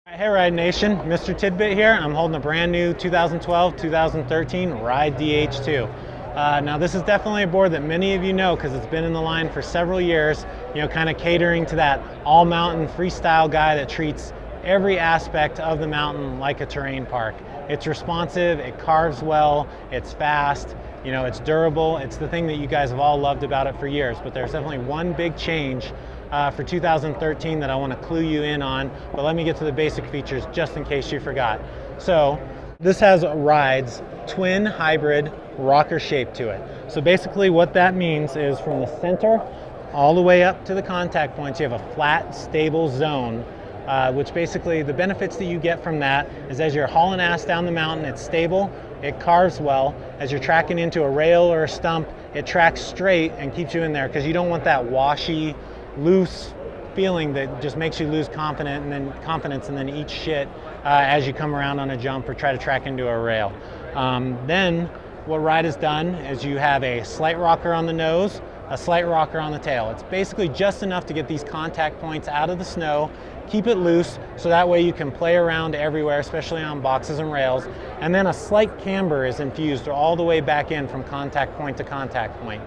Hey Ride Nation, Mr. Tidbit here. I'm holding a brand new 2012-2013 Ride DH2. Now this is definitely a board that many of you know because it's been in the line for several years, kind of catering to that all-mountain freestyle guy that treats every aspect of the mountain like a terrain park. It's responsive, it carves well, it's fast, it's durable. It's the thing that you guys have all loved about it for years, but there's definitely one big change for 2013 that I want to clue you in on, but let me get to the basic features just in case you forgot. So this has Ride's twin hybrid rocker shape to it. So basically what that means is from the center all the way up to the contact points, you have a flat, stable zone, which basically the benefits that you get from that is as you're hauling ass down the mountain, it's stable, it carves well. As you're tracking into a rail or a stump, it tracks straight and keeps you in there because you don't want that washy, loose feeling that just makes you lose confidence and then eat shit as you come around on a jump or try to track into a rail. Then what Ride has done is you have a slight rocker on the nose, a slight rocker on the tail. It's basically just enough to get these contact points out of the snow, keep it loose so that way you can play around everywhere, especially on boxes and rails. And then a slight camber is infused all the way back in from contact point to contact point.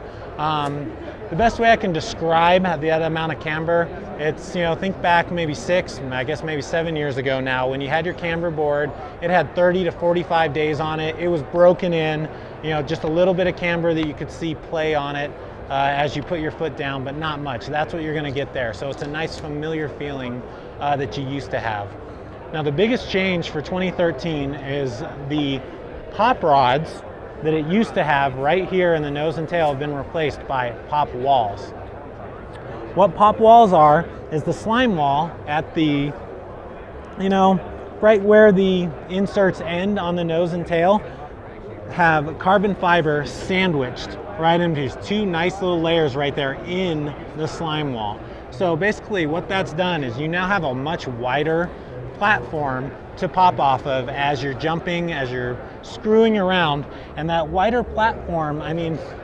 The best way I can describe that amount of camber, it's, think back maybe 7 years ago now, when you had your camber board, it had 30 to 45 days on it. It was broken in, just a little bit of camber that you could see play on it as you put your foot down, but not much. That's what you're gonna get there. So it's a nice familiar feeling that you used to have. Now the biggest change for 2013 is the pop rods that it used to have right here in the nose and tail have been replaced by pop walls. What pop walls are is the slime wall at the, right where the inserts end on the nose and tail have carbon fiber sandwiched right into these two nice little layers right there in the slime wall. So basically what that's done is you now have a much wider platform to pop off of as you're jumping, as you're screwing around. And that wider platform,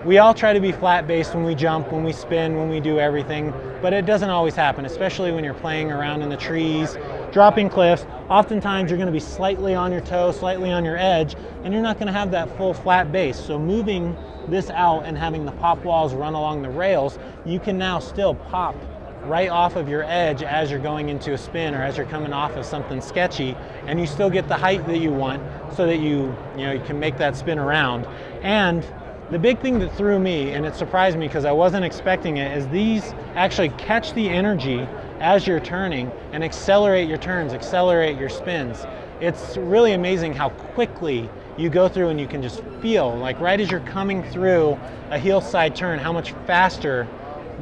we all try to be flat based when we jump, when we spin, when we do everything, but it doesn't always happen, especially when you're playing around in the trees, dropping cliffs. Oftentimes you're going to be slightly on your toe, slightly on your edge, and you're not going to have that full flat base. So moving this out and having the pop walls run along the rails, you can now still pop right off of your edge as you're going into a spin or as you're coming off of something sketchy, and you still get the height that you want so that you can make that spin around. And the big thing that threw me, and it surprised me because I wasn't expecting it, is these actually catch the energy as you're turning and accelerate your turns, accelerate your spins. It's really amazing how quickly you go through and you can just feel, like right as you're coming through a heel side turn, how much faster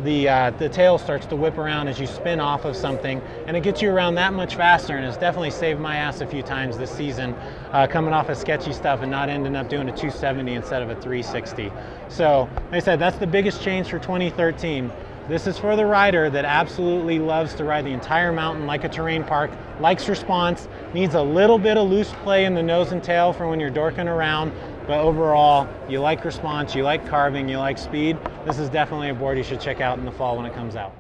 the tail starts to whip around as you spin off of something, and it gets you around that much faster, and it's definitely saved my ass a few times this season coming off of sketchy stuff and not ending up doing a 270 instead of a 360. So like I said, that's the biggest change for 2013. This is for the rider that absolutely loves to ride the entire mountain like a terrain park, likes response, needs a little bit of loose play in the nose and tail for when you're dorking around, but overall, you like response, you like carving, you like speed. This is definitely a board you should check out in the fall when it comes out.